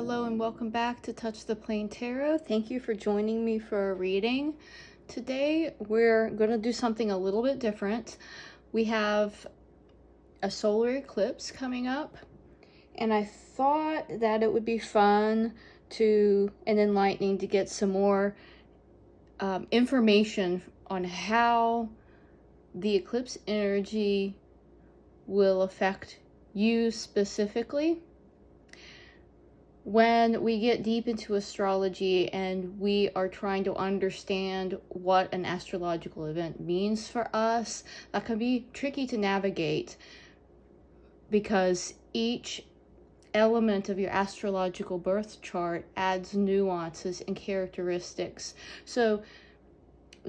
Hello and welcome back to Touch the Plane Tarot. Thank you for joining me for a reading. Today we're going to do something a little bit different. We have a solar eclipse coming up, and I thought that it would be fun and enlightening to get some more information on how the eclipse energy will affect you specifically. When we get deep into astrology and we are trying to understand what an astrological event means for us, that can be tricky to navigate because each element of your astrological birth chart adds nuances and characteristics. So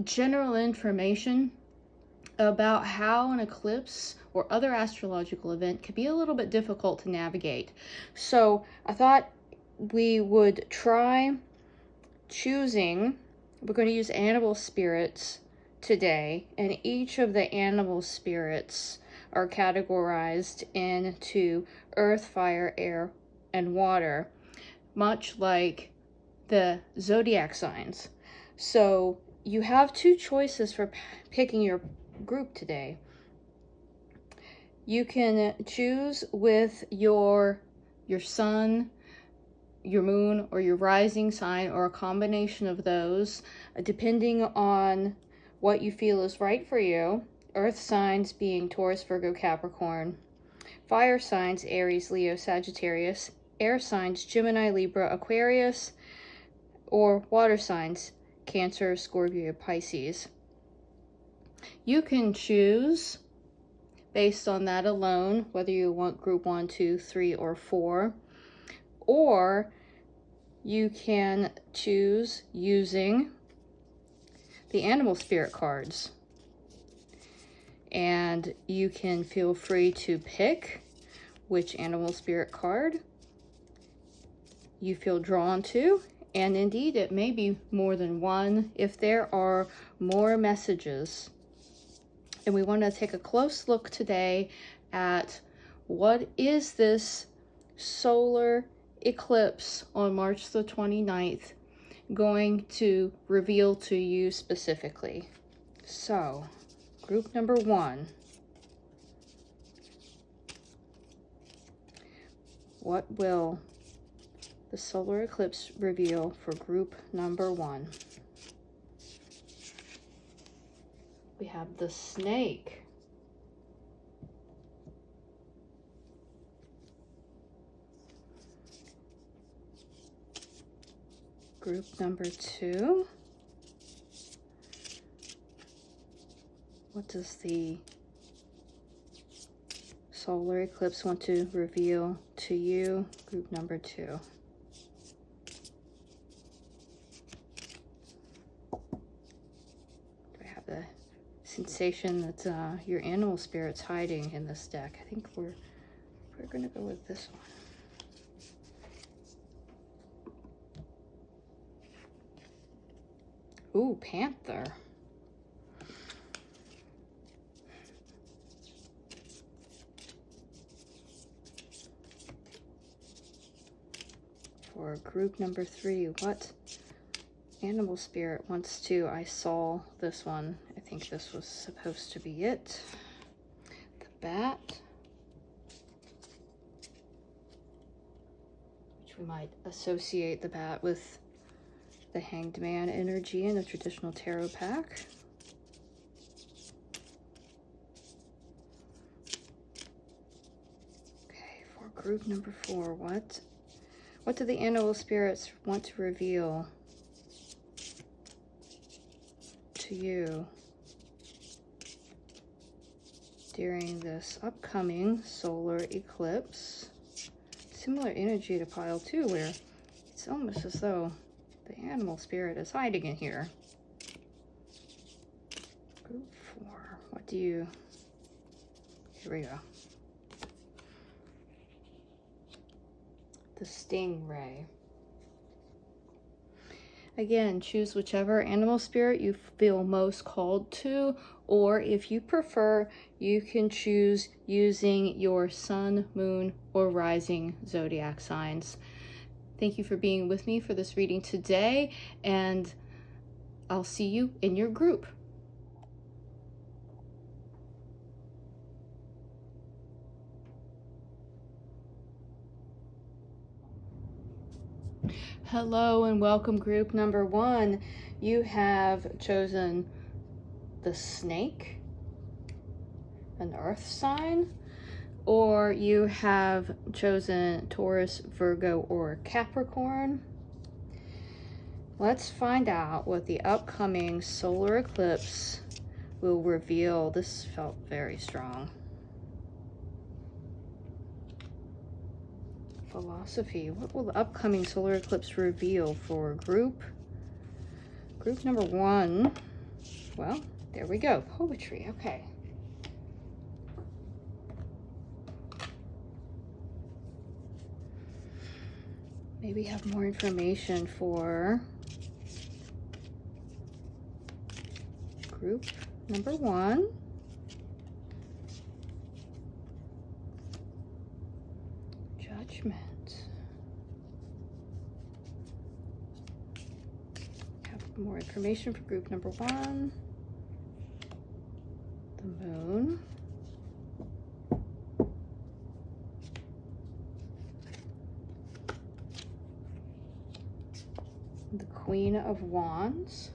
general information about how an eclipse or other astrological event can be a little bit difficult to navigate. So I thought we would try choosing, we're going to use animal spirits today, and each of the animal spirits are categorized into earth, fire, air, and water, much like the zodiac signs. So you have two choices for picking your group today. You can choose with your sun, your moon, or your rising sign, or a combination of those, depending on what you feel is right for you. Earth signs being Taurus, Virgo, Capricorn. Fire signs Aries, Leo, Sagittarius. Air signs Gemini, Libra, Aquarius. Or water signs Cancer, Scorpio, Pisces. You can choose based on that alone whether you want group 1, 2, 3, or 4. Or you can choose using the animal spirit cards. And you can feel free to pick which animal spirit card you feel drawn to. And indeed, it may be more than one if there are more messages. And we want to take a close look today at what is this solar eclipse on March the 29th going to reveal to you specifically. So, group number 1. What will the solar eclipse reveal for group number 1? We have the snake. Group number 2. What does the solar eclipse want to reveal to you? Group number 2. I have the sensation that your animal spirit's hiding in this deck. I think we're going to go with this one. Ooh, Panther. For group number 3, what animal spirit wants to... I saw this one. I think this was supposed to be it. The bat. Which we might associate the bat with the Hanged Man energy in a traditional tarot pack. Okay, for group number 4, what do the animal spirits want to reveal to you during this upcoming solar eclipse? Similar energy to pile 2, where it's almost as though the animal spirit is hiding in here. Group 4. What do you... Here we go. The Stringray. Again, choose whichever animal spirit you feel most called to, or if you prefer, you can choose using your sun, moon, or rising zodiac signs. Thank you for being with me for this reading today, and I'll see you in your group. Hello and welcome, group number 1. You have chosen the snake, an earth sign, or you have chosen Taurus, Virgo, or Capricorn. Let's find out what the upcoming solar eclipse will reveal. This felt very strong. Philosophy. What will the upcoming solar eclipse reveal for group number 1? Well, there we go. Poetry. Okay. Maybe have more information for group number 1. Judgment. Have more information for group number 1. The moon. The Queen of Wands.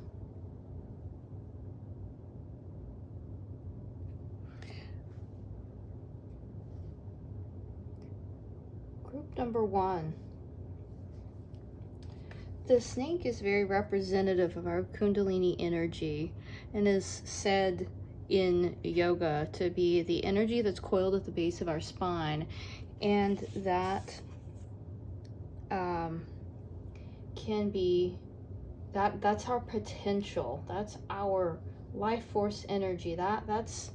Group number 1. The snake is very representative of our Kundalini energy and is said in yoga to be the energy that's coiled at the base of our spine, and that can be that's our potential, that's our life force energy, that's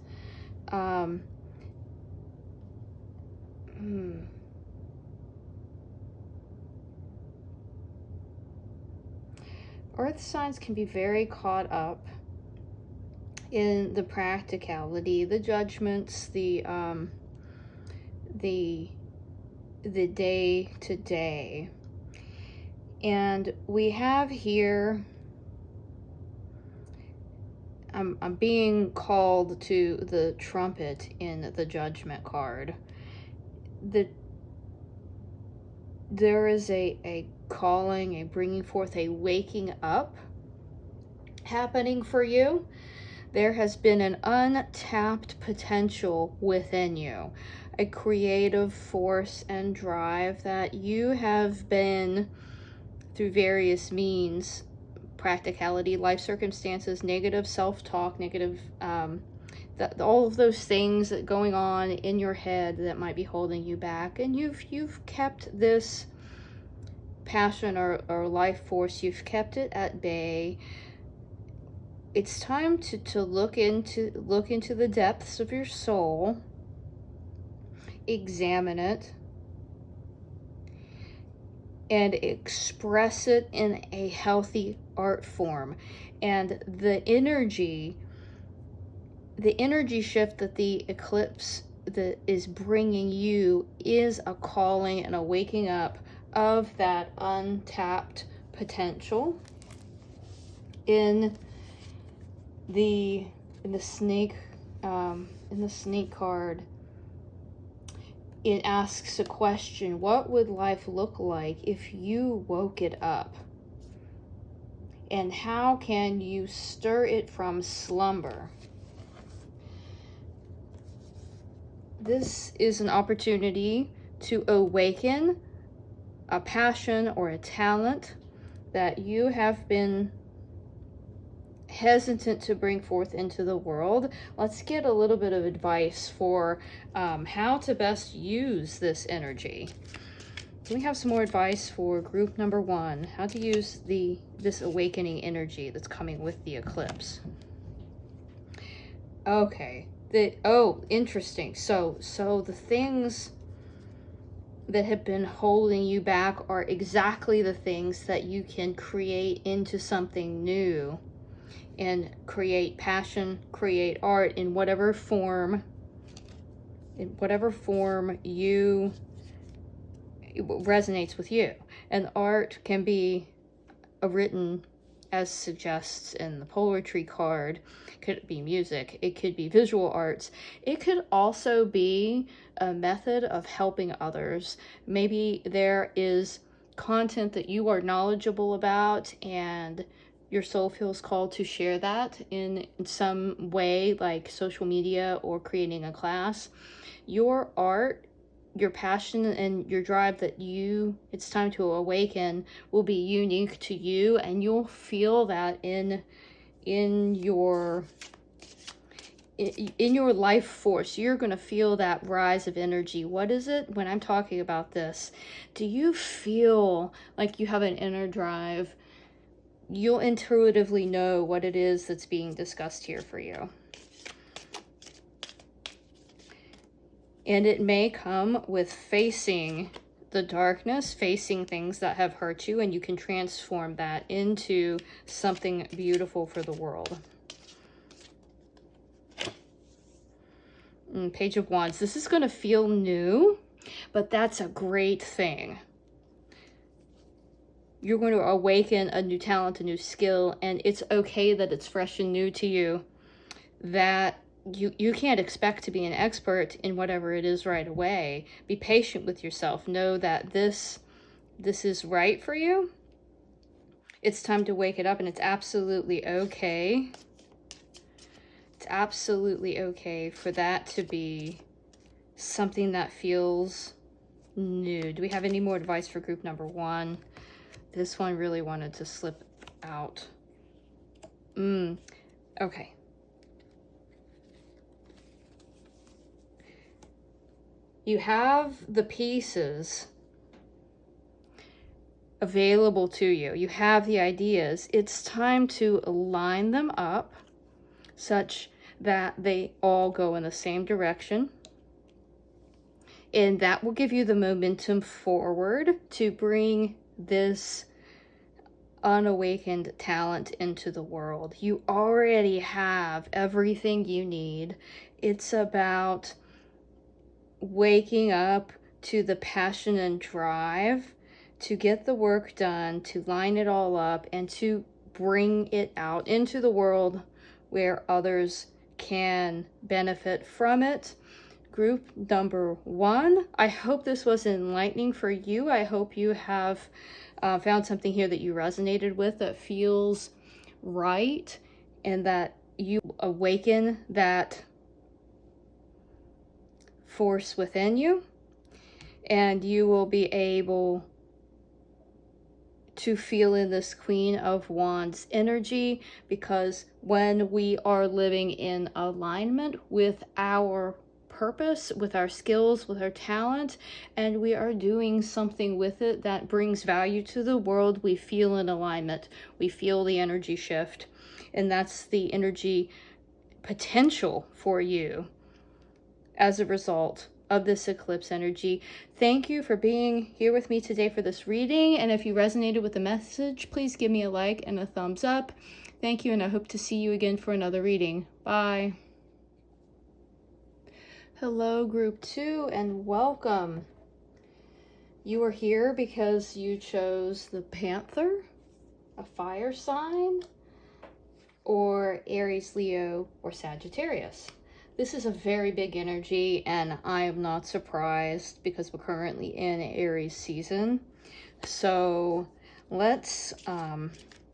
Earth signs can be very caught up in the practicality, the judgments, the day to day. And we have here, I'm being called to the trumpet in the Judgment card. There is a calling, a bringing forth, a waking up happening for you. There has been an untapped potential within you, a creative force and drive that you have been, through various means, practicality, life circumstances, negative self-talk, negative, all of those things that going on in your head that might be holding you back, and you've kept this passion or life force, you've kept it at bay. It's time to look into the depths of your soul, examine it, and express it in a healthy art form. And the energy shift that the eclipse that is bringing you is a calling and a waking up of that untapped potential. In the snake card, it asks a question: what would life look like if you woke it up? And how can you stir it from slumber? This is an opportunity to awaken a passion or a talent that you have been hesitant to bring forth into the world. Let's get a little bit of advice for how to best use this energy. We have some more advice for group number 1, how to use this awakening energy that's coming with the eclipse. Okay, interesting. So the things that have been holding you back are exactly the things that you can create into something new and create passion, create art in whatever form you resonates with you. And art can be written as suggests in the poetry card. It could be music, it could be visual arts, it could also be a method of helping others. Maybe there is content that you are knowledgeable about and your soul feels called to share that in some way, like social media or creating a class. Your art, your passion, and your drive that it's time to awaken will be unique to you, and you'll feel that in your life force. You're going to feel that rise of energy. What is it when I'm talking about this? Do you feel like you have an inner drive? You'll intuitively know what it is that's being discussed here for you. And it may come with facing the darkness, facing things that have hurt you, and you can transform that into something beautiful for the world. Page of Wands. This is going to feel new, but that's a great thing. You're going to awaken a new talent, a new skill, and it's okay that it's fresh and new to you. That you can't expect to be an expert in whatever it is right away. Be patient with yourself. Know that this is right for you. It's time to wake it up, and it's absolutely okay. It's absolutely okay for that to be something that feels new. Do we have any more advice for group number 1? This one really wanted to slip out. Okay. You have the pieces available to you. You have the ideas. It's time to line them up such that they all go in the same direction. And that will give you the momentum forward to bring this unawakened talent into the world. You already have everything you need. It's about waking up to the passion and drive to get the work done, to line it all up, and to bring it out into the world where others can benefit from it. Group number 1, I hope this was enlightening for you. I hope you have found something here that you resonated with, that feels right, and that you awaken that force within you, and you will be able to feel in this Queen of Wands energy, because when we are living in alignment with our purpose, with our skills, with our talent, and we are doing something with it that brings value to the world, we feel in alignment. We feel the energy shift, and that's the energy potential for you as a result of this eclipse energy. Thank you for being here with me today for this reading, and if you resonated with the message, please give me a like and a thumbs up. Thank you, and I hope to see you again for another reading. Bye. Hello, group 2, and welcome. You are here because you chose the Panther, a fire sign, or Aries, Leo, or Sagittarius. This is a very big energy, and I am not surprised because we're currently in Aries season. So let's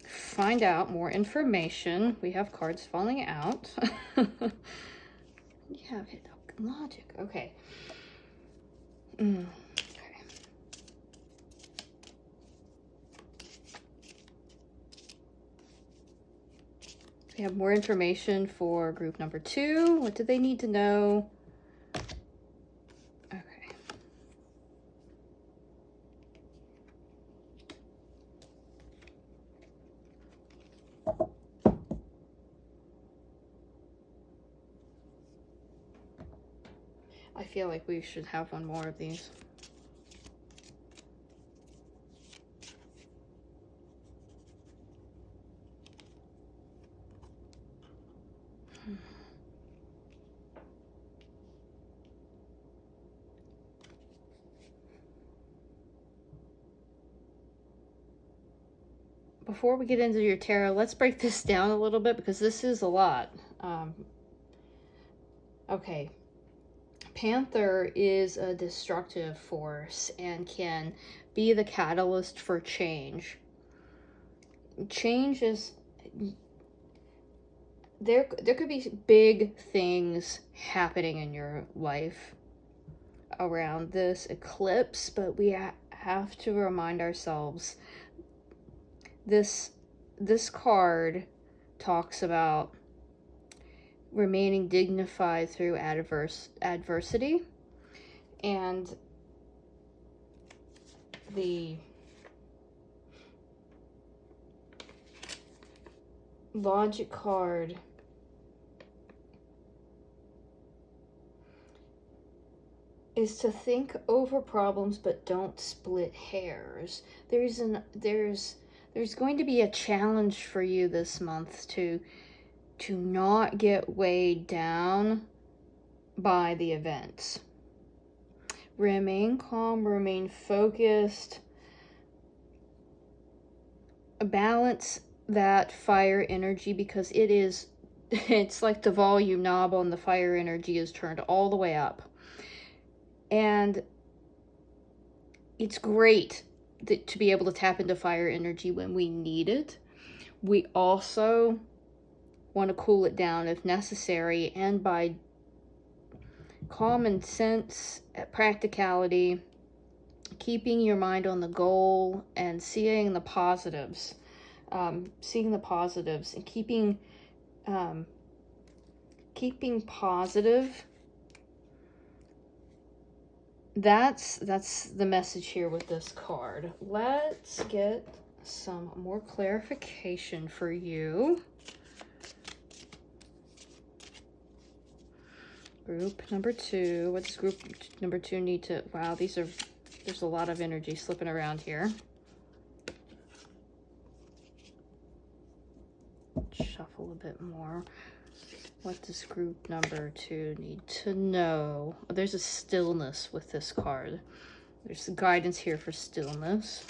find out more information. We have cards falling out. Yeah, logic. Okay. Okay. We have more information for group number 2. What do they need to know? Okay. I feel like we should have one more of these. before we get into your tarot, let's break this down a little bit because this is a lot. Okay. Panther is a destructive force and can be the catalyst for change. Change is... There could be big things happening in your life around this eclipse, but we have to remind ourselves this card talks about remaining dignified through adversity, and the Logic card is to think over problems but don't split hairs. There's going to be a challenge for you this month to not get weighed down by the events. Remain calm, remain focused, balance that fire energy, because it's like the volume knob on the fire energy is turned all the way up. And it's great to be able to tap into fire energy when we need it. We also want to cool it down if necessary, and by common sense, practicality, keeping your mind on the goal and seeing the positives, and keeping positive. That's the message here with this card. Let's get some more clarification for you. Group number 2. What does group number 2 need to... Wow, there's a lot of energy slipping around here. Shuffle a bit more. What does group number 2 need to know? Oh, there's a stillness with this card. There's guidance here for stillness.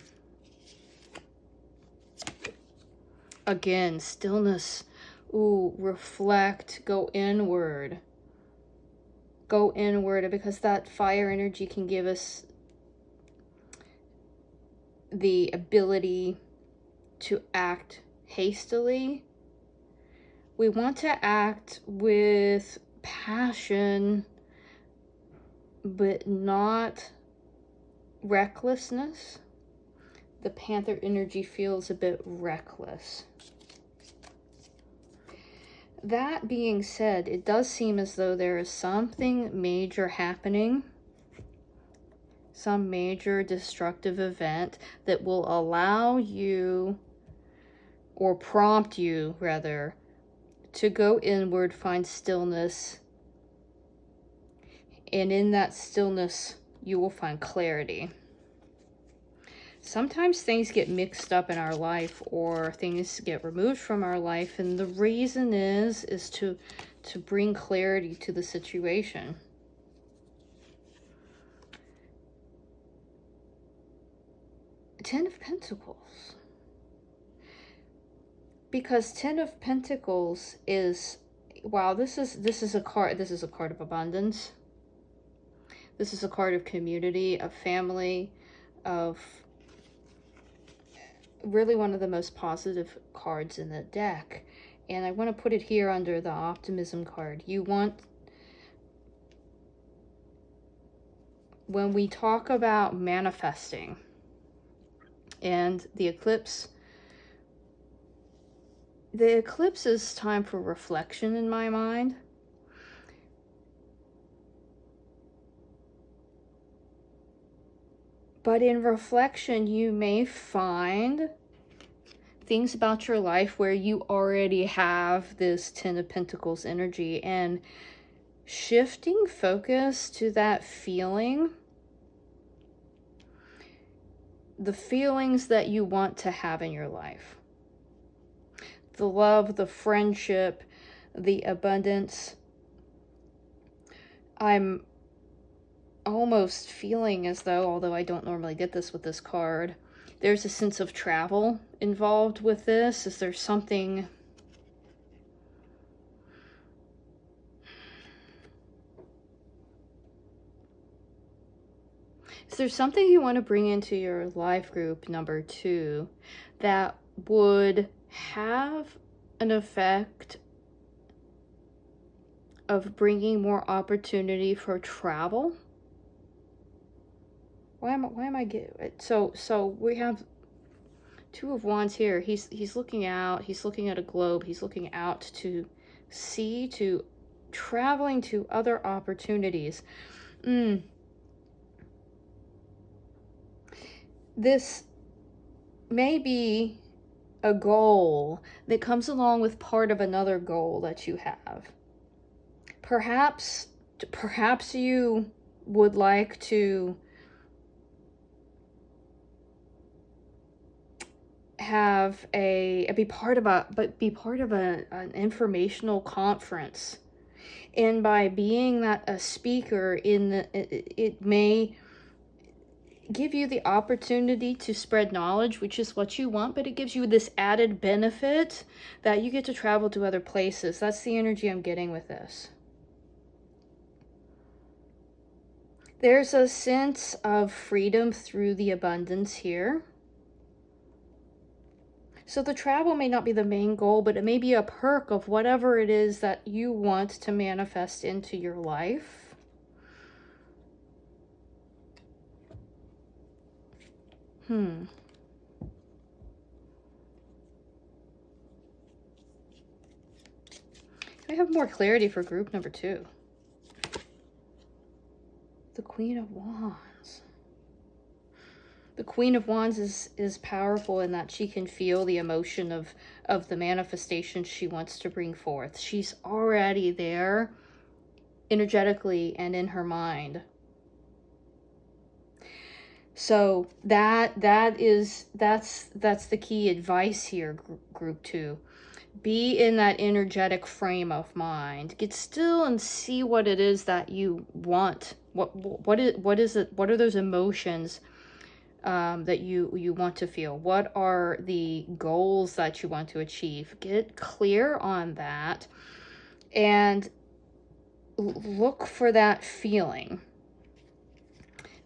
Again, stillness. Ooh, reflect, go inward. Go inward, because that fire energy can give us the ability to act hastily. We want to act with passion, but not recklessness. The Panther energy feels a bit reckless. That being said, it does seem as though there is something major happening, some major destructive event that will allow you, or prompt you rather, to go inward, find stillness, and in that stillness you will find clarity. Sometimes things get mixed up in our life, or things get removed from our life, and the reason is to bring clarity to the situation. Ten of Pentacles. Because Ten of Pentacles is, wow, this is a card of abundance. This is a card of community, of family, of really one of the most positive cards in the deck. And I want to put it here under the optimism card. You want, when we talk about manifesting and the eclipse is time for reflection in my mind. But in reflection, you may find things about your life where you already have this Ten of Pentacles energy, and shifting focus to that feeling, the feelings that you want to have in your life. The love, the friendship, the abundance. I'm almost feeling as though, although I don't normally get this with this card, There's a sense of travel involved with this. Is there something... Is there something you want to bring into your life group number 2 that would have an effect of bringing more opportunity for travel? Why am I getting it? So we have 2 of Wands here. He's looking out. He's looking at a globe. He's looking out to sea, to traveling to other opportunities. This may be a goal that comes along with part of another goal that you have. Perhaps you would like to have be part of an informational conference, and by being a speaker it may give you the opportunity to spread knowledge, which is what you want, but it gives you this added benefit that you get to travel to other places. That's the energy I'm getting with this. There's a sense of freedom through the abundance here. So the travel may not be the main goal, but it may be a perk of whatever it is that you want to manifest into your life. I have more clarity for group number 2. The Queen of Wands. The Queen of Wands is powerful in that she can feel the emotion of the manifestation she wants to bring forth. She's already there energetically and in her mind. So that's the key advice here, group 2. Be in that energetic frame of mind. Get still and see what it is that you want. What is it? What are those emotions that you want to feel? What are the goals that you want to achieve? Get clear on that and look for that feeling.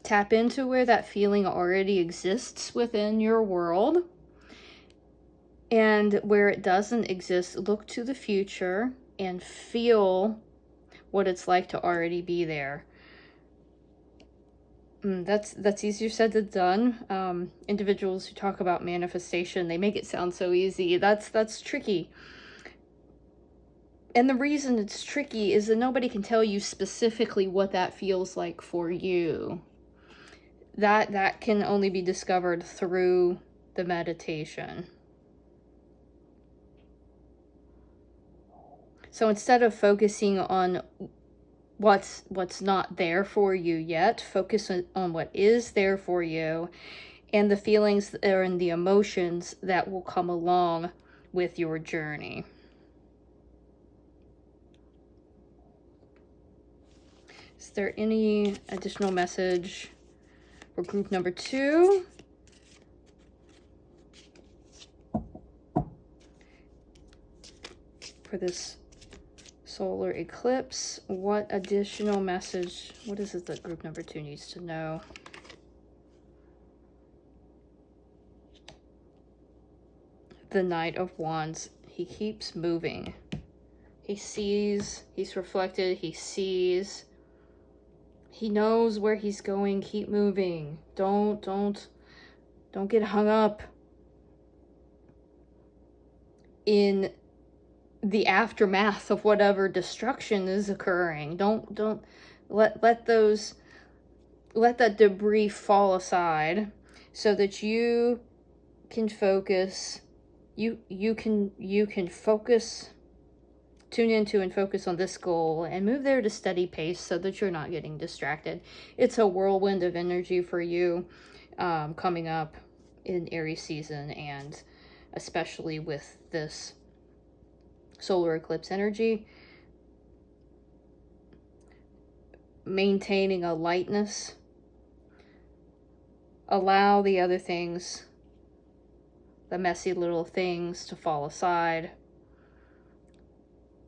Tap into where that feeling already exists within your world. And where it doesn't exist, look to the future and feel what it's like to already be there. That's easier said than done. Individuals who talk about manifestation, they make it sound so easy. That's tricky. And the reason it's tricky is that nobody can tell you specifically what that feels like for you. That can only be discovered through the meditation. So instead of focusing on what's not there for you yet, focus on what is there for you and the feelings and the emotions that will come along with your journey. Is there any additional message for group number 2? For this solar eclipse, what additional message, what is it that group number 2 needs to know? The Knight of Wands. He keeps moving. He sees, he's reflected, he sees. He knows where he's going. Keep moving. Don't get hung up in the aftermath of whatever destruction is occurring. Don't let that debris fall aside so that you can focus. You can focus, tune into and focus on this goal and move there at a steady pace so that you're not getting distracted. It's a whirlwind of energy for you coming up in Aries season, and especially with this solar eclipse energy. Maintaining a lightness. Allow the other things the messy little things to fall aside.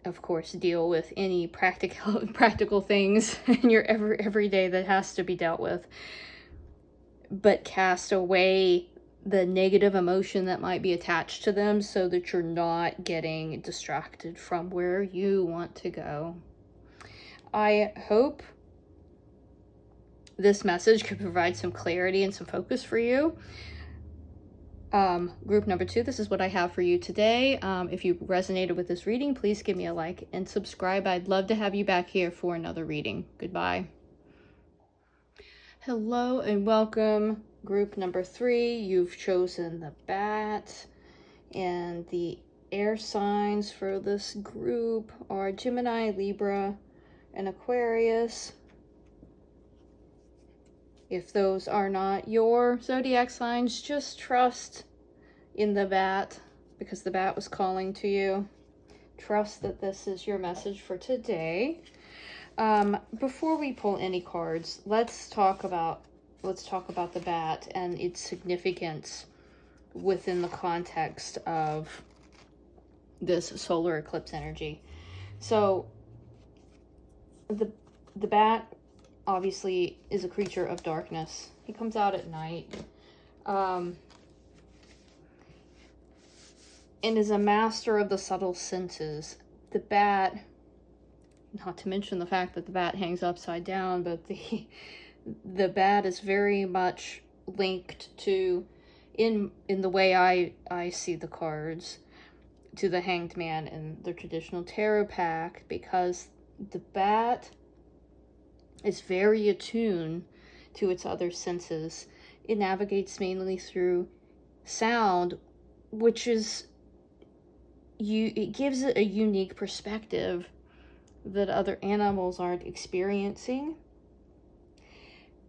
Of course, deal with any practical things in your everyday that has to be dealt with. But cast away the negative emotion that might be attached to them so that you're not getting distracted from where you want to go. I hope this message could provide some clarity and some focus for you. Group number 2, this is what I have for you today. If you resonated with this reading, please give me a like and subscribe. I'd love to have you back here for another reading. Goodbye. Hello and welcome. Group number 3, you've chosen the Bat, and the air signs for this group are Gemini, Libra, and Aquarius. If those are not your zodiac signs, just trust in the Bat, because the Bat was calling to you. Trust that this is your message for today. Before we pull any cards, let's talk about the Bat and its significance within the context of this solar eclipse energy. So the Bat obviously is a creature of darkness. He comes out at night, and is a master of the subtle senses. The Bat, not to mention the fact that the Bat hangs upside down, but the Bat is very much linked to, in the way I see the cards, to the Hanged Man in the traditional tarot pack, because the Bat is very attuned to its other senses. It navigates mainly through sound, which is it gives it a unique perspective that other animals aren't experiencing.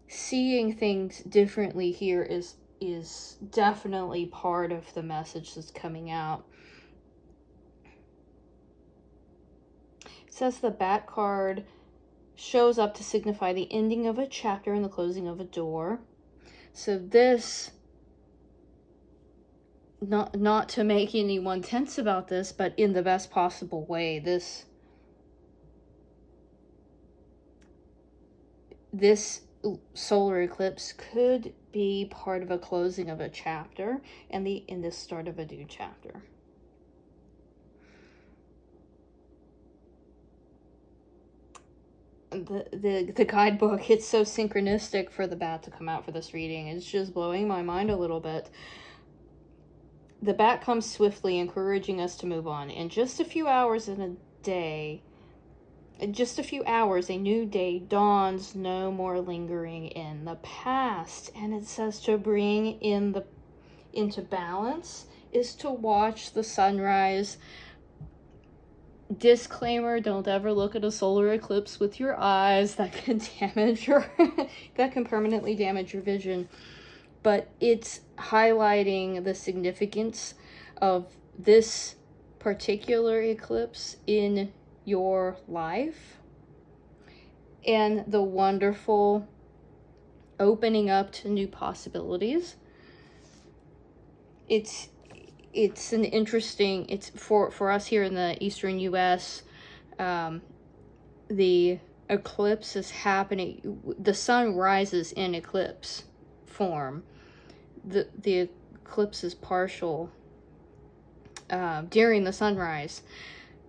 Seeing things differently here is definitely part of the message that's coming out. It says the Bat card shows up to signify the ending of a chapter and the closing of a door. So this, not to make anyone tense about this, but in the best possible way, this solar eclipse could be part of a closing of a chapter and the start of a new chapter. The guidebook, it's so synchronistic for the Bat to come out for this reading. It's just blowing my mind a little bit. The Bat comes swiftly, encouraging us to move on. In just a few hours a new day dawns, no more lingering in the past. And it says to bring into balance is to watch the sunrise. Disclaimer, don't ever look at a solar eclipse with your eyes. That can permanently damage your vision. But it's highlighting the significance of this particular eclipse in your life and the wonderful opening up to new possibilities. It's an interesting, it's for us here in the eastern US, the eclipse is happening, the sun rises in eclipse form. The eclipse is partial during the sunrise.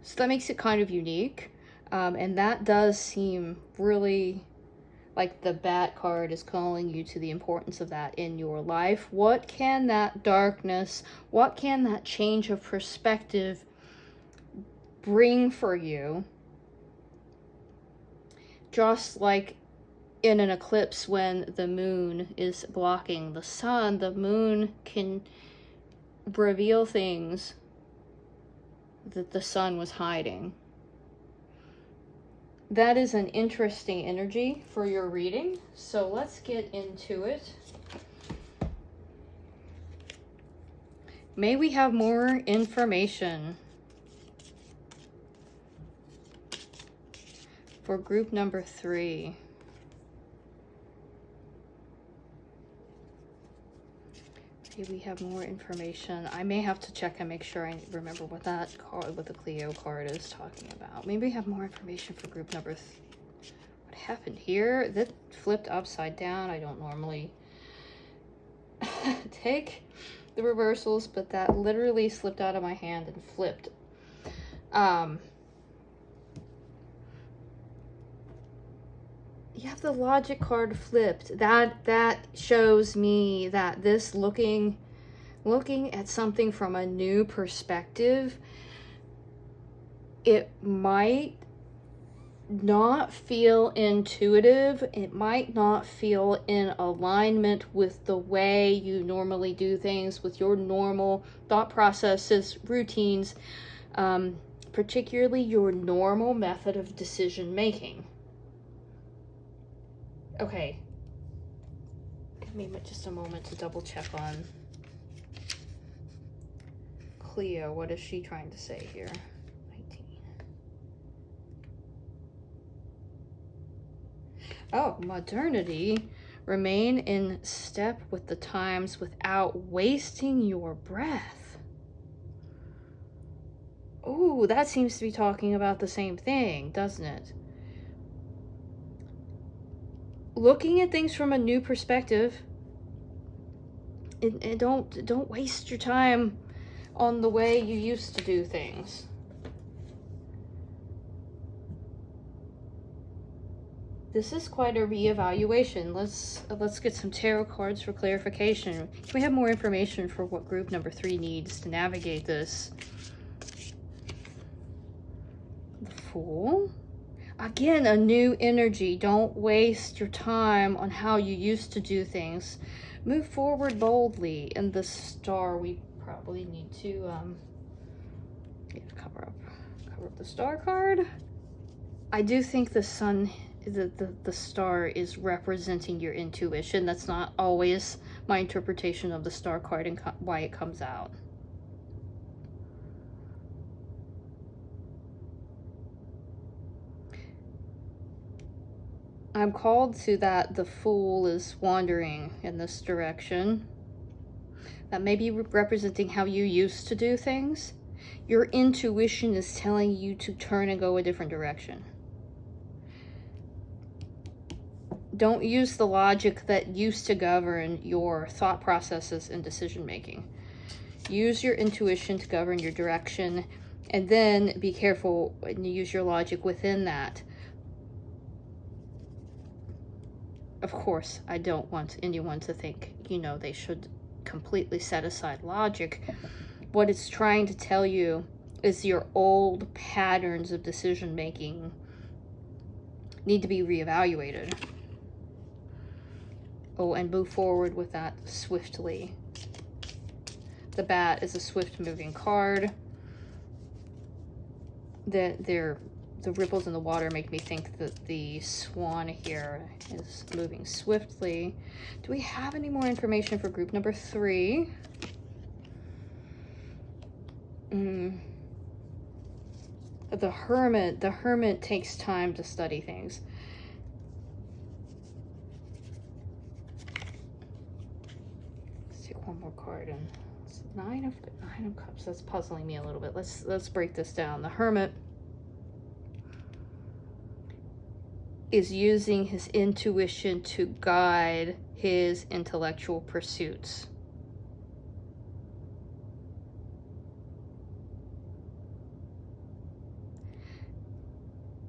So that makes it kind of unique. And that does seem really like the Bat card is calling you to the importance of that in your life. What can that darkness, what can that change of perspective bring for you? Just like in an eclipse, when the moon is blocking the sun, the moon can reveal things that the sun was hiding. That is an interesting energy for your reading, so let's get into it. May we have more information for group number 3. Maybe we have more information. I may have to check and make sure I remember what that card, what the Cleo card is talking about. Maybe we have more information for group number what happened here? That flipped upside down. I don't normally take the reversals, but that literally slipped out of my hand and flipped. You have the logic card flipped. That shows me that this looking at something from a new perspective, it might not feel intuitive. It might not feel in alignment with the way you normally do things, with your normal thought processes, routines, particularly your normal method of decision making. Okay, give me just a moment to double check on Cleo. What is she trying to say here? 19. Oh, modernity. Remain in step with the times without wasting your breath. Oh, that seems to be talking about the same thing, doesn't it? Looking at things from a new perspective, and don't waste your time on the way you used to do things. This is quite a reevaluation. Let's get some tarot cards for clarification. Can we have more information for what group number 3 needs to navigate this? The Fool. Again, a new energy. Don't waste your time on how you used to do things. Move forward boldly. And the Star, we probably need to cover up the Star card. I do think the Sun, the Star is representing your intuition. That's not always my interpretation of the Star card and why it comes out. I'm called to that the Fool is wandering in this direction. That may be representing how you used to do things. Your intuition is telling you to turn and go a different direction. Don't use the logic that used to govern your thought processes and decision making. Use your intuition to govern your direction, and then be careful and use your logic within that. Of course, I don't want anyone to think, they should completely set aside logic. What it's trying to tell you is your old patterns of decision making need to be reevaluated. Oh, and move forward with that swiftly. The Bat is a swift moving card. The ripples in the water make me think that the Swan here is moving swiftly. Do we have any more information for group number 3? The Hermit takes time to study things. Let's take one more card, and it's Nine of Cups. That's puzzling me a little bit. Let's break this down. The Hermit is using his intuition to guide his intellectual pursuits.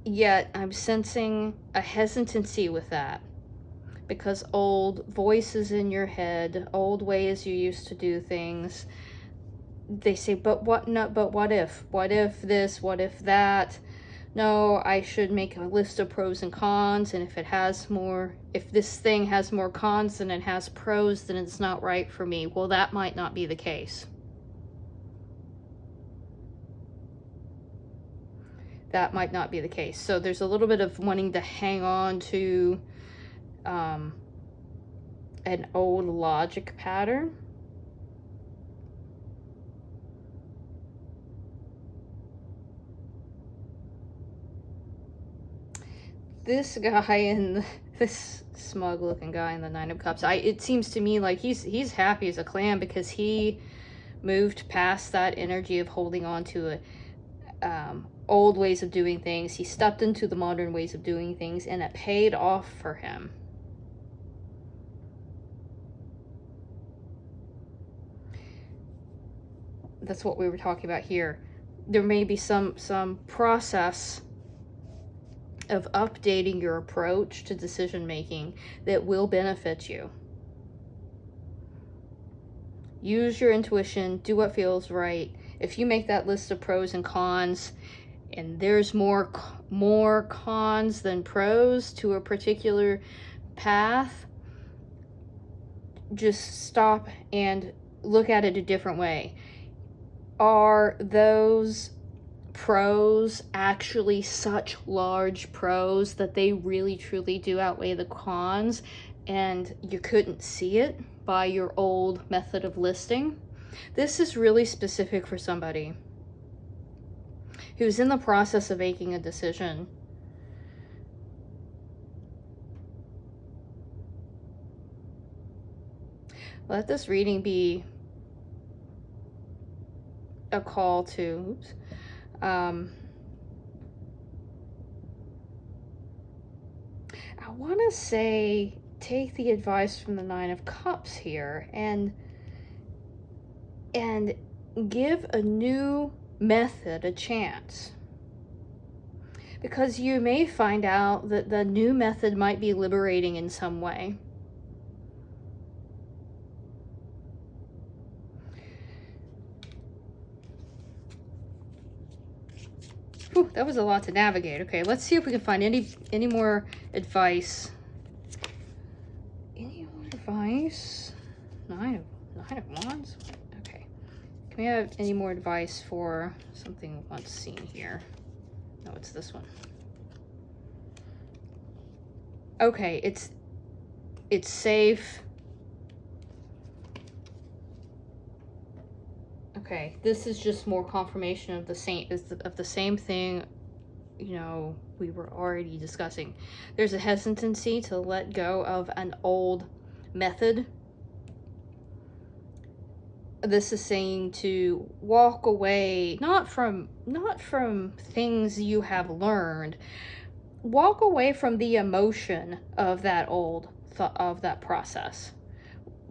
Yet I'm sensing a hesitancy with that, because old voices in your head, old ways you used to do things, they say, but what if? What if this? What if that? No, I should make a list of pros and cons, and if this thing has more cons than it has pros, then it's not right for me. Well, that might not be the case. That might not be the case. So there's a little bit of wanting to hang on to an old logic pattern. This guy This smug looking guy in the Nine of Cups. It seems to me like he's happy as a clam because he moved past that energy of holding on to old ways of doing things. He stepped into the modern ways of doing things, and it paid off for him. That's what we were talking about here. There may be some process of updating your approach to decision making that will benefit you. Use your intuition, do what feels right. If you make that list of pros and cons, and there's more cons than pros to a particular path, just stop and look at it a different way. Are those pros actually such large pros that they really truly do outweigh the cons, and you couldn't see it by your old method of listing? This is really specific for somebody who's in the process of making a decision. Let this reading be a call to, I want to say, take the advice from the Nine of Cups here and give a new method a chance, because you may find out that the new method might be liberating in some way. Whew, that was a lot to navigate. Okay, let's see if we can find any more advice. Any more advice? Nine of Wands? Okay. Can we have any more advice for something once seen here? No, it's this one. Okay, it's safe. Okay, this is just more confirmation of the same thing, you know, we were already discussing. There's a hesitancy to let go of an old method. This is saying to walk away, not from things you have learned. Walk away from the emotion of that of that process.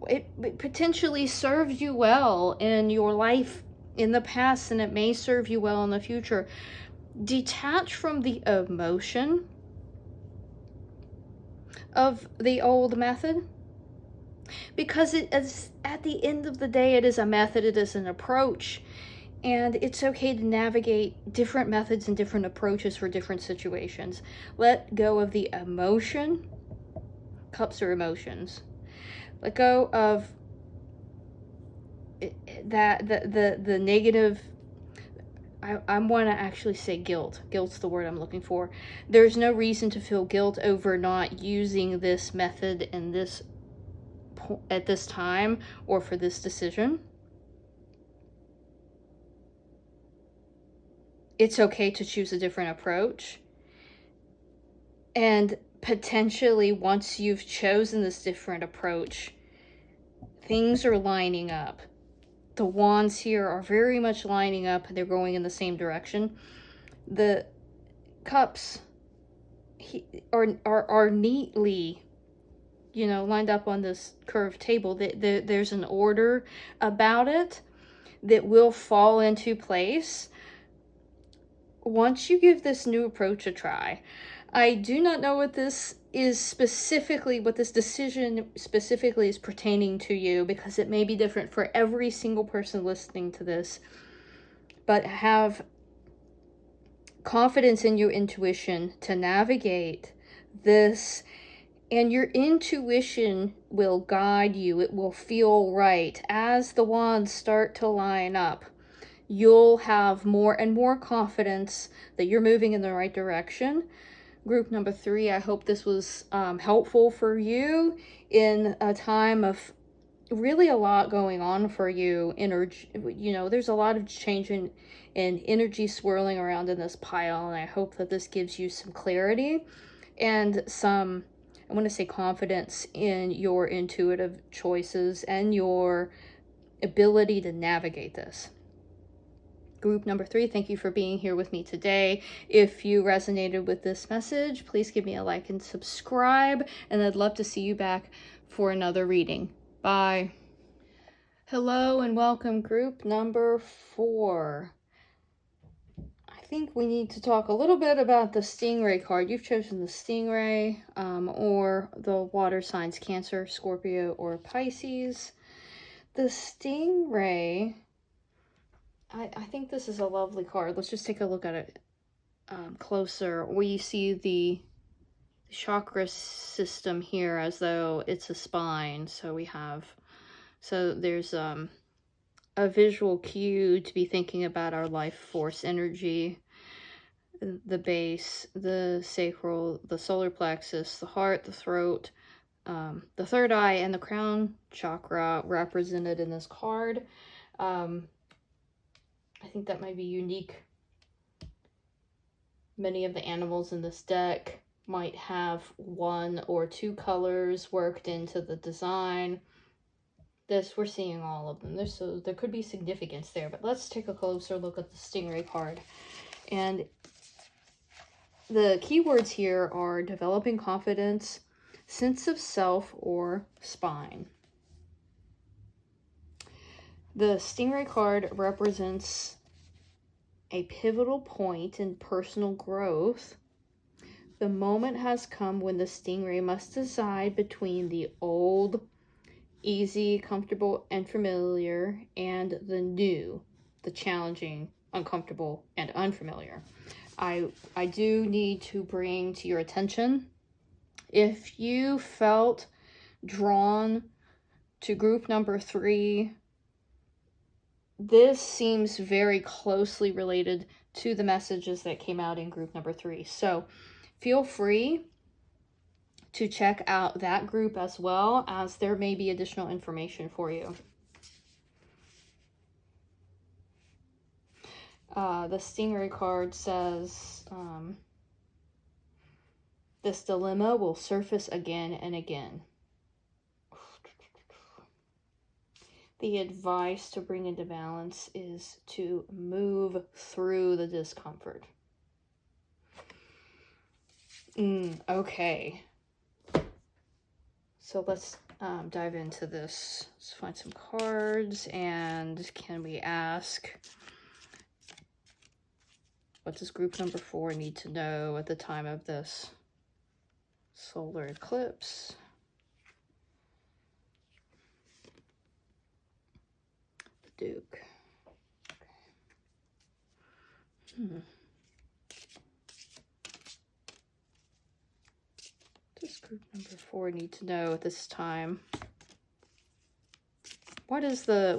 It potentially served you well in your life in the past, and it may serve you well in the future. Detach from the emotion of the old method, because it is, at the end of the day, it is a method, it is an approach, and it's okay to navigate different methods and different approaches for different situations. Let go of the emotion. Cups are emotions. Let go of that the negative. I want to actually say guilt. Guilt's the word I'm looking for. There's no reason to feel guilt over not using this method in this at this time or for this decision. It's okay to choose a different approach. And potentially, once you've chosen this different approach, things are lining up. The wands here are very much lining up. They're going in the same direction. The cups are neatly, you know, lined up on this curved table. There's an order about it that will fall into place once you give this new approach a try. I do not know what this is specifically, what this decision specifically is pertaining to you, because it may be different for every single person listening to this. But have confidence in your intuition to navigate this, and your intuition will guide you. It will feel right. As the wands start to line up, you'll have more and more confidence that you're moving in the right direction. Group number 3, I hope this was helpful for you in a time of really a lot going on for you. Energy, you know, there's a lot of change in energy swirling around in this pile, and I hope that this gives you some clarity and some I want to say confidence in your intuitive choices and your ability to navigate this. Group number 3, thank you for being here with me today. If you resonated with this message, please give me a like and subscribe, and I'd love to see you back for another reading. Bye. Hello and welcome, group number 4. I think we need to talk a little bit about the Stingray card. You've chosen the Stingray or the water signs, Cancer, Scorpio, or Pisces. The Stingray, I think this is a lovely card. Let's just take a look at it closer. We see the chakra system here as though it's a spine. So there's a visual cue to be thinking about our life force energy, the base, the sacral, the solar plexus, the heart, the throat, the third eye, and the crown chakra represented in this card. I think that might be unique. Many of the animals in this deck might have 1 or 2 colors worked into the design. We're seeing all of them. So there could be significance there, but let's take a closer look at the Stingray card. And the keywords here are developing confidence, sense of self, or spine. The Stingray card represents a pivotal point in personal growth. The moment has come when the Stingray must decide between the old, easy, comfortable, and familiar, and the new, the challenging, uncomfortable, and unfamiliar. I do need to bring to your attention, if you felt drawn to group number 3, this seems very closely related to the messages that came out in group number 3. So feel free to check out that group as well, as there may be additional information for you. The Stingray card says, this dilemma will surface again and again. The advice to bring into balance is to move through the discomfort. Okay. So let's dive into this. Let's find some cards, and can we ask, what does group number 4 need to know at the time of this solar eclipse? The Duke. Okay. Does group number 4 need to know at this time? What is the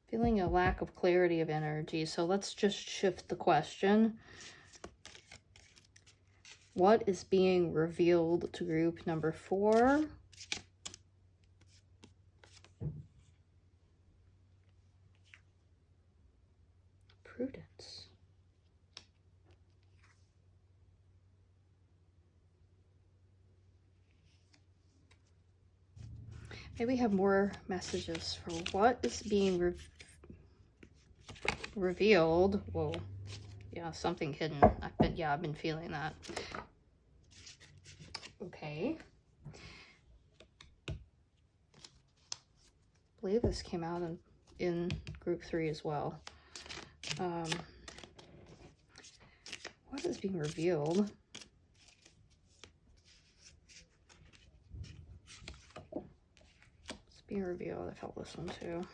feeling a lack of clarity of energy? So let's just shift the question. What is being revealed to group number 4? Prudence. Maybe we have more messages for what is being revealed. Whoa. Yeah, something hidden. I've been feeling that. Okay. I believe this came out in group 3 as well. What is being revealed? It's being revealed. I felt this one too.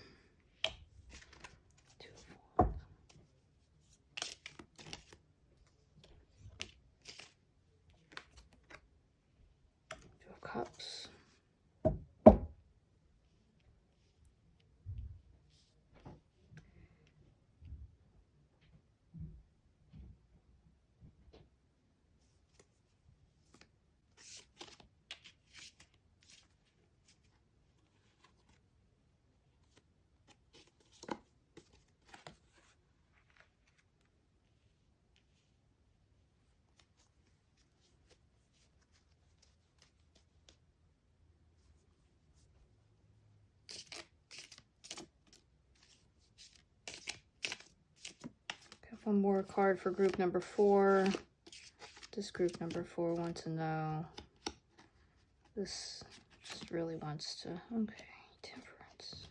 Two of Cups. One more card for group number 4. This group number 4 wants to know. This just really wants to. Okay, Temperance.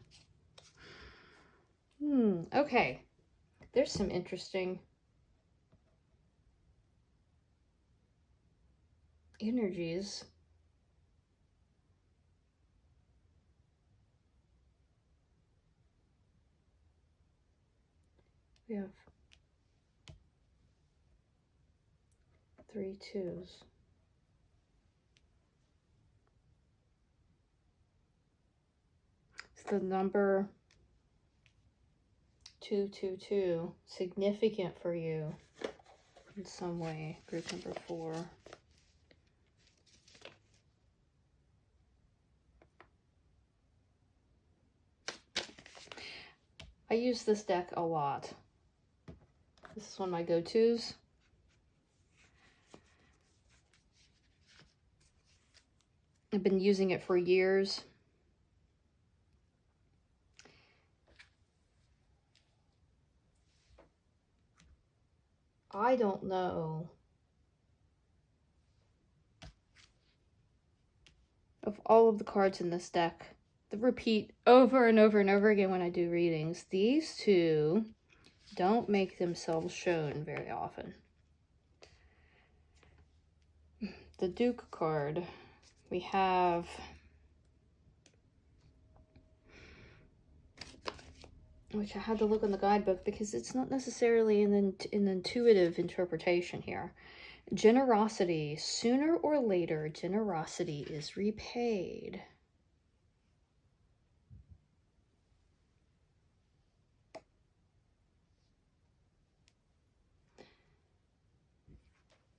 Okay. There's some interesting energies. We have 3 2s. It's the number 222 significant for you in some way, group number 4. I use this deck a lot. This is one of my go-tos. I've been using it for years. I don't know of all of the cards in this deck that repeat over and over and over again when I do readings. These two don't make themselves shown very often. The Duke card, we have which I had to look in the guidebook because it's not necessarily an intuitive interpretation here. Generosity. Sooner or later, generosity is repaid.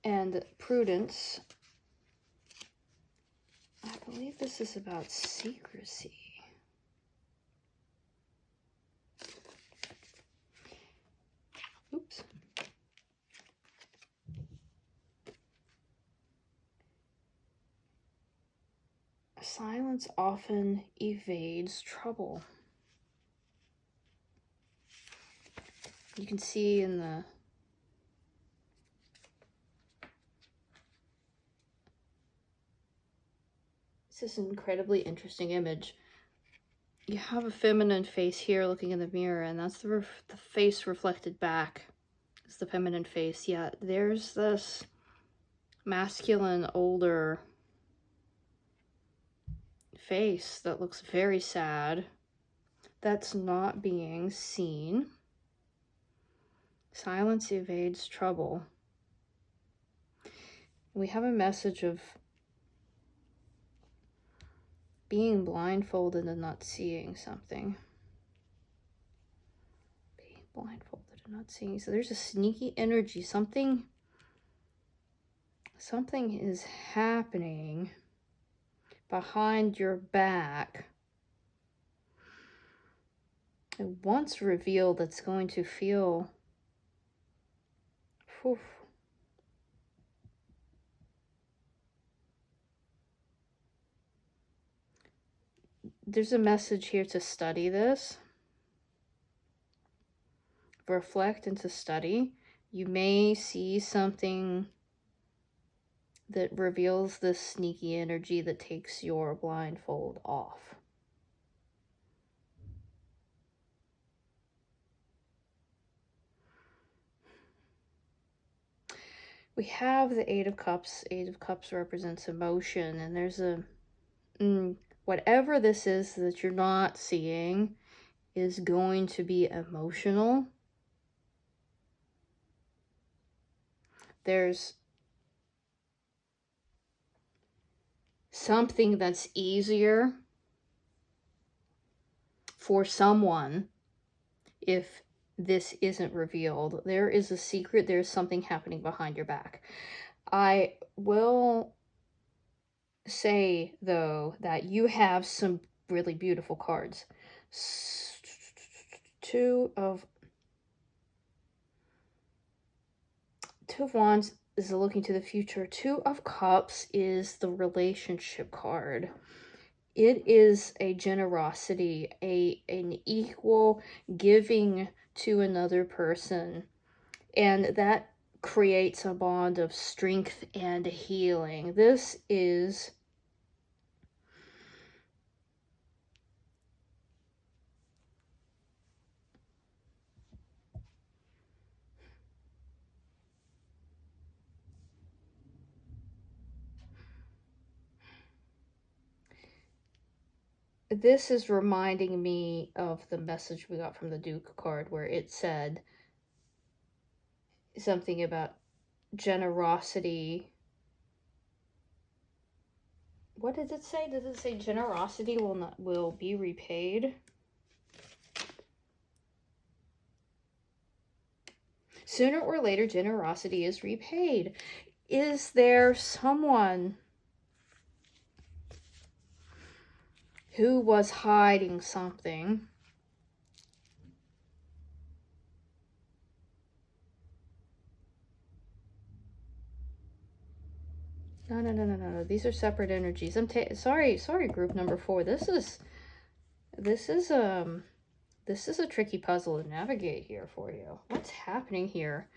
And prudence. I believe this is about secrecy. Oops. Silence often evades trouble. You can see in the this is an incredibly interesting image. You have a feminine face here looking in the mirror, and that's the face reflected back. It's the feminine face. Yeah, there's this masculine, older face that looks very sad. That's not being seen. Silence evades trouble. We have a message of being blindfolded and not seeing something. Being blindfolded and not seeing. So there's a sneaky energy. Something is happening behind your back. And once revealed, it's going to feel whew, there's a message here to study this. Reflect and to study. You may see something that reveals this sneaky energy that takes your blindfold off. We have the Eight of Cups. Eight of Cups represents emotion, and there's a whatever this is that you're not seeing is going to be emotional. There's something that's easier for someone if this isn't revealed. There is a secret. There's something happening behind your back. I will say, though, that you have some really beautiful cards. Two of Wands is looking to the future. Two of Cups is the relationship card. It is a generosity, an equal giving to another person, And that creates a bond of strength and healing. This is reminding me of the message we got from the Duke card, where it said something about generosity. What did it say? Did it say generosity will be repaid? Sooner or later, generosity is repaid. Is there someone who was hiding something? No. These are separate energies. I'm sorry, group number 4. This is a tricky puzzle to navigate here for you. What's happening here?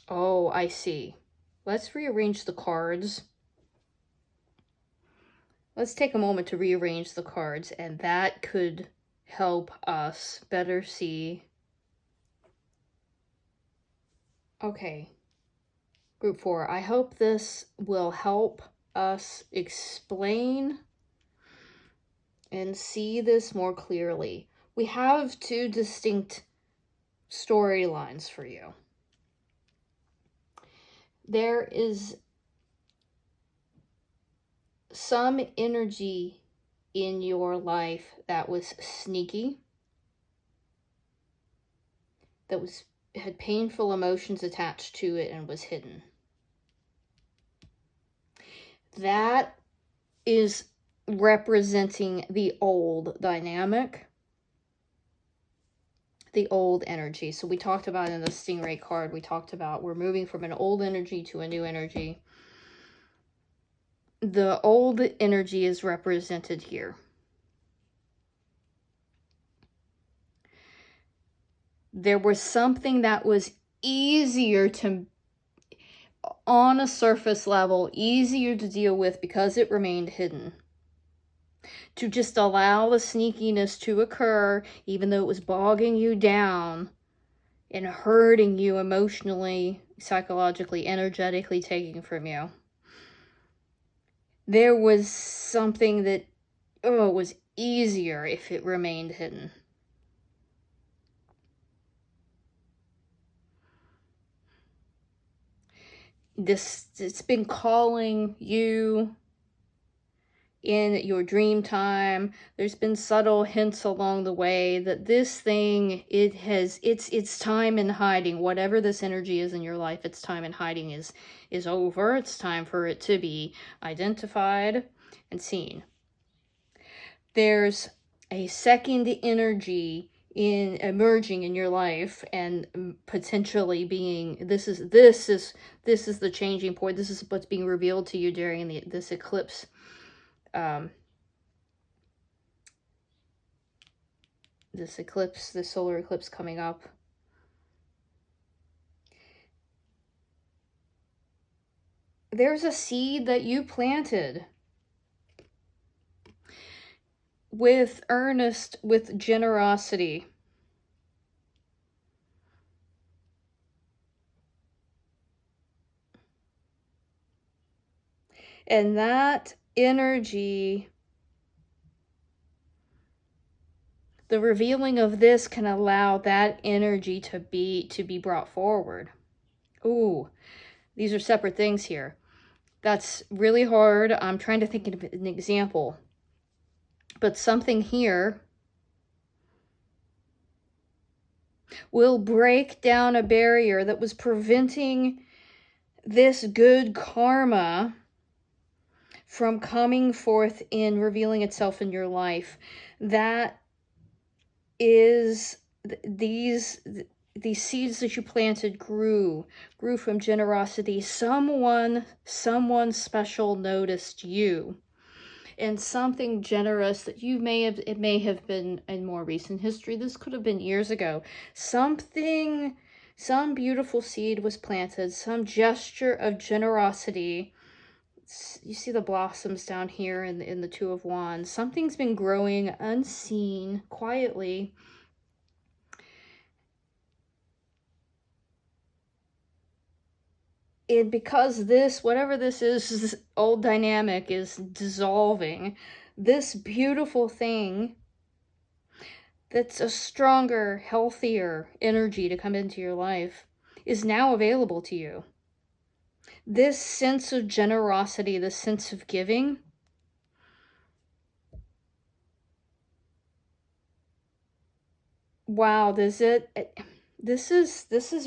Oh, I see. Let's rearrange the cards. Let's take a moment to rearrange the cards, and that could help us better see. Okay, group 4, I hope this will help us explain and see this more clearly. We have 2 distinct storylines for you. There is some energy in your life that was sneaky, that had painful emotions attached to it and was hidden. That is representing the old dynamic, the old energy. So we talked about in the Stingray card, we talked about we're moving from an old energy to a new energy. The old energy is represented here. There was something that was easier to, on a surface level, easier to deal with because it remained hidden. To just allow the sneakiness to occur, even though it was bogging you down and hurting you emotionally, psychologically, energetically, taking from you. There was something that was easier if it remained hidden. It's been calling you in your dream time. There's been subtle hints along the way that this thing, it's time in hiding. Whatever this energy is in your life, its time in hiding is over. It's time for it to be identified and seen. There's a second energy emerging in your life, and potentially being this is the changing point. This is what's being revealed to you during this eclipse. This solar eclipse coming up. There's a seed that you planted with earnest, with generosity. And that energy, the revealing of this can allow that energy to be brought forward. Ooh, these are separate things here. That's really hard. I'm trying to think of an example. But something here will break down a barrier that was preventing this good karma from coming forth in revealing itself in your life. That is these seeds that you planted grew from generosity. Someone special noticed you. And something generous that you may have, it may have been in more recent history. This could have been years ago. Some beautiful seed was planted, some gesture of generosity. You see the blossoms down here in the Two of Wands. Something's been growing unseen, quietly. And because this, whatever this old dynamic is dissolving, this beautiful thing that's a stronger, healthier energy to come into your life is now available to you. This sense of generosity, this sense of giving, wow, this is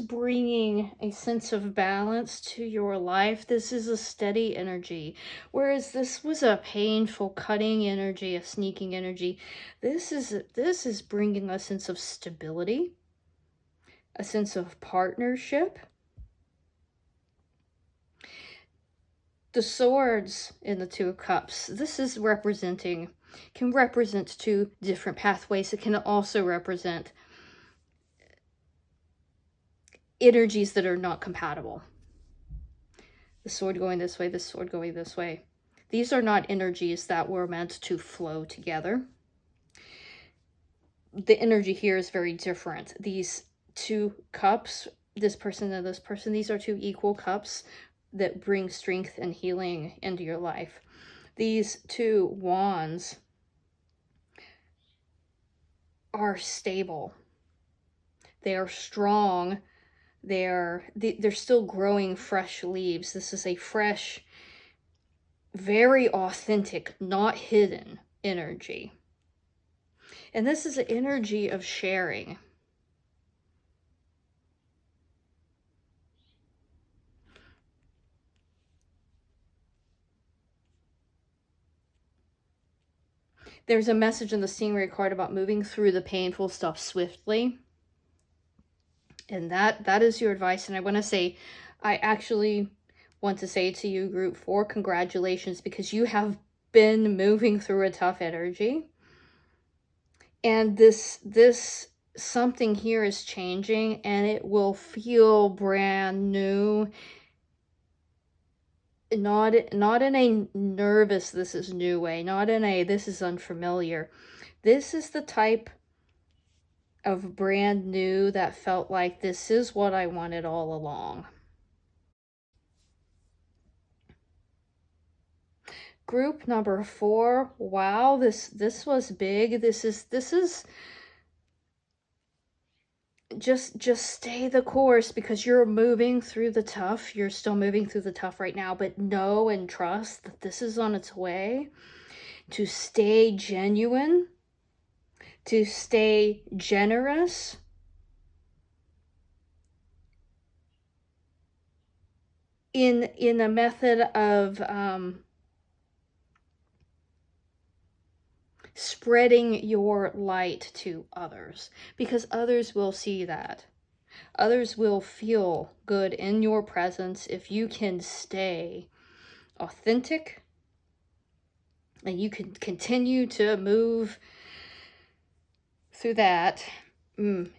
bringing a sense of balance to your life. This is a steady energy, whereas this was a painful, cutting energy, a sneaking energy. This is bringing a sense of stability, a sense of partnership. The swords in the Two of Cups, this is can represent two different pathways. It can also represent energies that are not compatible. The sword going this way, the sword going this way. These are not energies that were meant to flow together. The energy here is very different. These two cups, this person and this person, these are two equal cups that bring strength and healing into your life. These two wands are stable. They are strong. They're still growing fresh leaves. This is a fresh, very authentic, not hidden energy. And this is an energy of sharing. There's a message in the Stingray card about moving through the painful stuff swiftly. And that is your advice. And I actually want to say to you, Group 4, congratulations, because you have been moving through a tough energy. And this something here is changing, and it will feel brand new. Not in a nervous, this is new way, not in a this is unfamiliar. This is the type of brand new that felt like this is what I wanted all along. Group number 4, wow, this was big. This is just stay the course, because you're moving through the tough. You're still moving through the tough right now, but know and trust that this is on its way. To stay genuine, to stay generous, in a method of spreading your light to others, because others will see that. Others will feel good in your presence if you can stay authentic and you can continue to move through that. The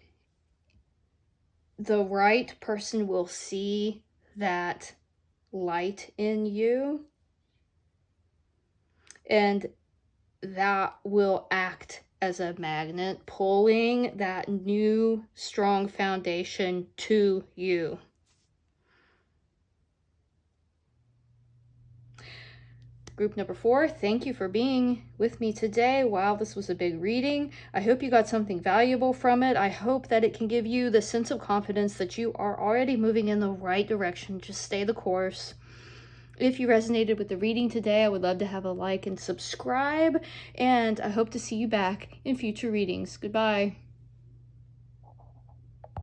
right person will see that light in you, and that will act as a magnet, pulling that new strong foundation to you. Group number 4, thank you for being with me today. Wow, this was a big reading. I hope you got something valuable from it. I hope that it can give you the sense of confidence that you are already moving in the right direction. Just stay the course. If you resonated with the reading today, I would love to have a like and subscribe, and I hope to see you back in future readings. Goodbye.